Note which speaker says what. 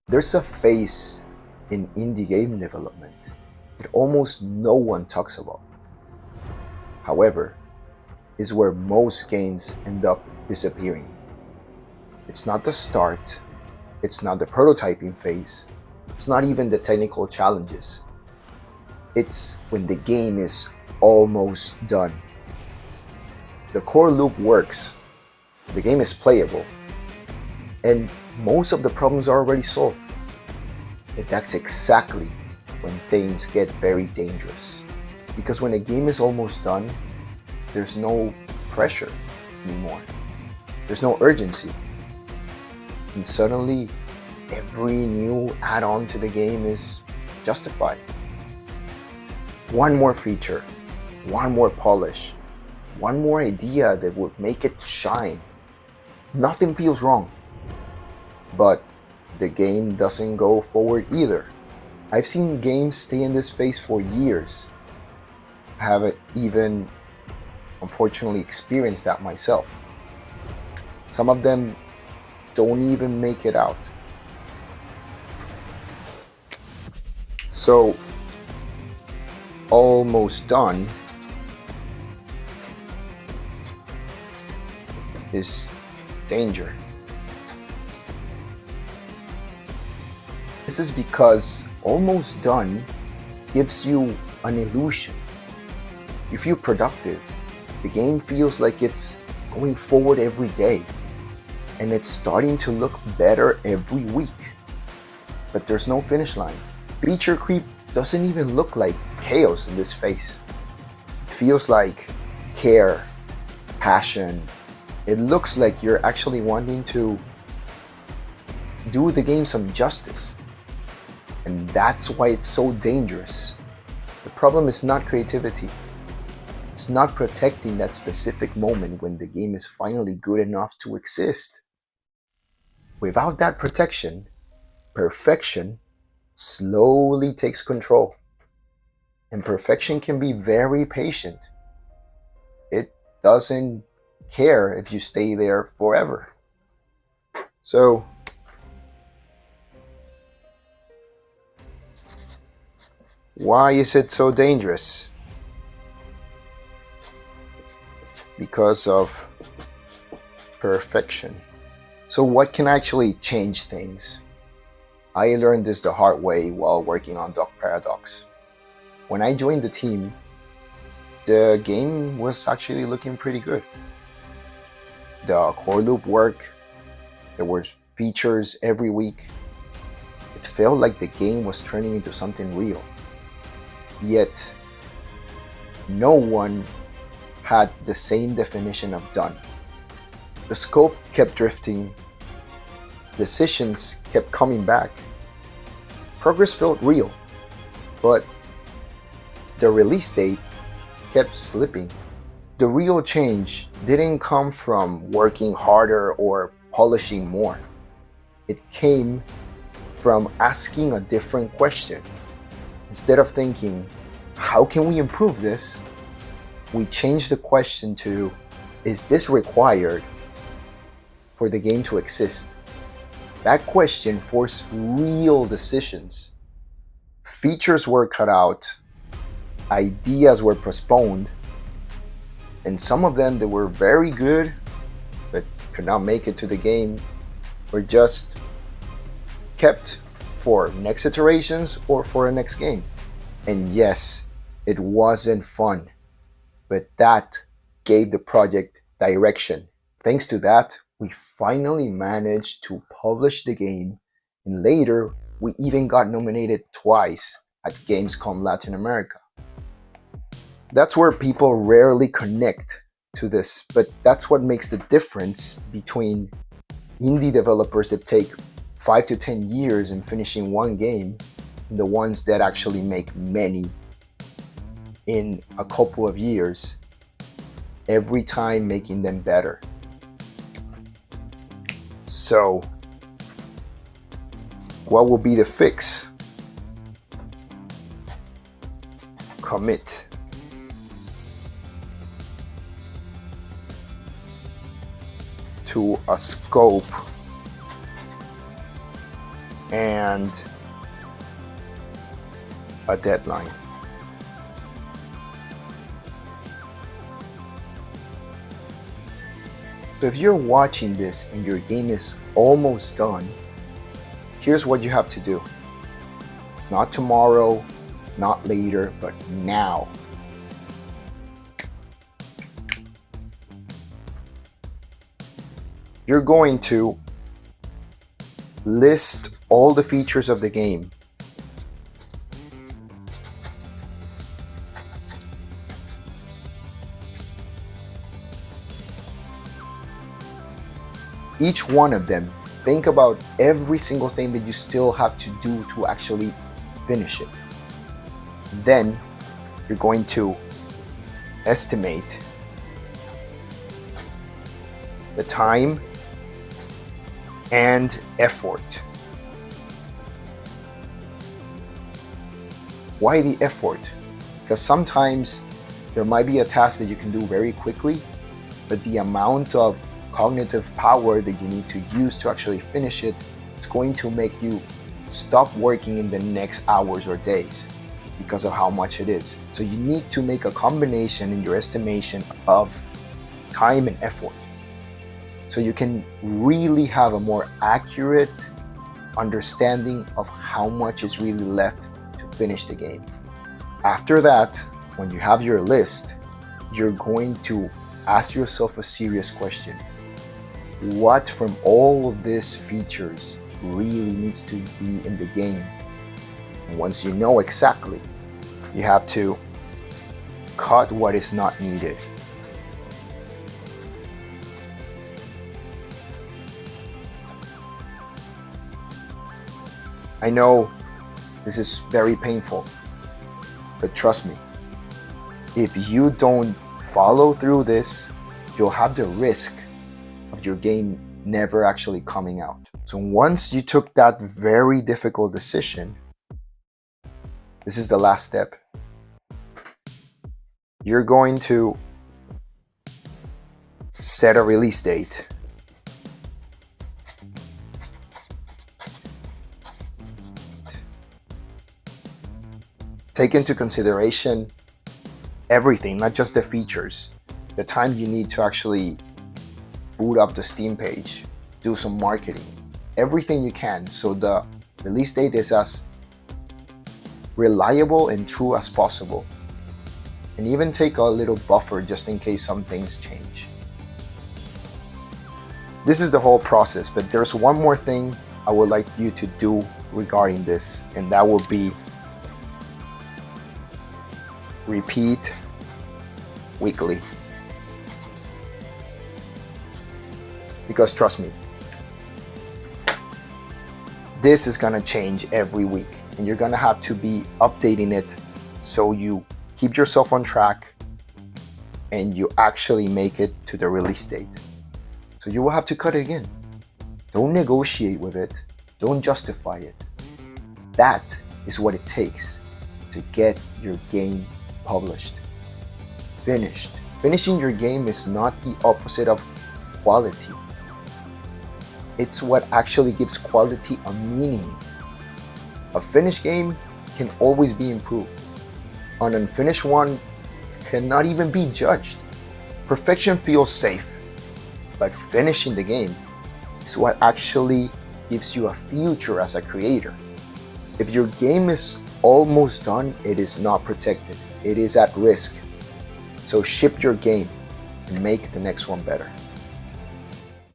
Speaker 1: There's a phase in indie game development that almost no one talks about. However, is where most games end up disappearing. It's not the start, it's not the prototyping phase, it's not even the technical challenges. It's when the game is almost done. The core loop works, the game is playable, and most of the problems are already solved. And that's exactly when things get very dangerous. Because when a game is almost done, there's no pressure anymore. There's no urgency. And suddenly, every new add-on to the game is justified. One more feature, one more polish, one more idea that would make it shine. Nothing feels wrong. But the game doesn't go forward either. I've seen games stay in this phase for years. I haven't even, unfortunately, experienced that myself. Some of them don't even make it out. So, almost done is danger. This is because almost done gives you an illusion. You feel productive. The game feels like it's going forward every day, and it's starting to look better every week. But there's no finish line. Feature creep doesn't even look like chaos in this phase. It feels like care, passion. It looks like you're actually wanting to do the game some justice. And that's why it's so dangerous. The problem is not creativity. It's not protecting that specific moment when the game is finally good enough to exist. Without that protection, perfection slowly takes control. And perfection can be very patient. It doesn't care if you stay there forever. So, why is it so dangerous? Because of perfection. So what can actually change things? I learned this the hard way while working on Doc Paradox. When I joined the team, the game was actually looking pretty good. The core loop worked, there were features every week. It felt like the game was turning into something real. Yet, no one had the same definition of done. The scope kept drifting, decisions kept coming back, progress felt real, but the release date kept slipping. The real change didn't come from working harder or polishing more. It came from asking a different question. Instead of thinking, how can we improve this? We changed the question to, is this required for the game to exist? That question forced real decisions. Features were cut out, ideas were postponed, and some of them that were very good but could not make it to the game were just kept for next iterations or for a next game. And yes, it wasn't fun, but that gave the project direction. Thanks to that, we finally managed to publish the game, and later we even got nominated twice at Gamescom Latin America. That's where people rarely connect to this, but that's what makes the difference between indie developers that take 5 to 10 years in finishing one game and the ones that actually make many in a couple of years, every time making them better. So, what will be the fix? Commit. To a scope and a deadline. So if you're watching this and your game is almost done, here's what you have to do. Not tomorrow, not later, but now. You're going to list all the features of the game. Each one of them, think about every single thing that you still have to do to actually finish it. Then you're going to estimate the time and effort. Why the effort? Because sometimes there might be a task that you can do very quickly, but the amount of cognitive power that you need to use to actually finish it, it's going to make you stop working in the next hours or days because of how much it is. So you need to make a combination in your estimation of time and effort, so you can really have a more accurate understanding of how much is really left to finish the game. After that, when you have your list, you're going to ask yourself a serious question. What from all of these features really needs to be in the game? And once you know exactly, you have to cut what is not needed. I know this is very painful, but trust me, if you don't follow through this, you'll have the risk of your game never actually coming out. So once you took that very difficult decision, this is the last step. You're going to set a release date. Take into consideration everything, not just the features, the time you need to actually boot up the Steam page, do some marketing, everything you can, so the release date is as reliable and true as possible. And even take a little buffer just in case some things change. This is the whole process, but there's one more thing I would like you to do regarding this, and that will be repeat weekly. Because trust me, this is gonna change every week, and you're gonna have to be updating it so you keep yourself on track and you actually make it to the release date. So you will have to cut it again. Don't negotiate with it. Don't justify it. That is what it takes to get your game published, finished. Finishing your game is not the opposite of quality. It's what actually gives quality a meaning. A finished game can always be improved. An unfinished one cannot even be judged. Perfection feels safe, but finishing the game is what actually gives you a future as a creator. If your game is almost done, it is not protected. It is at risk. So ship your game and make the next one better.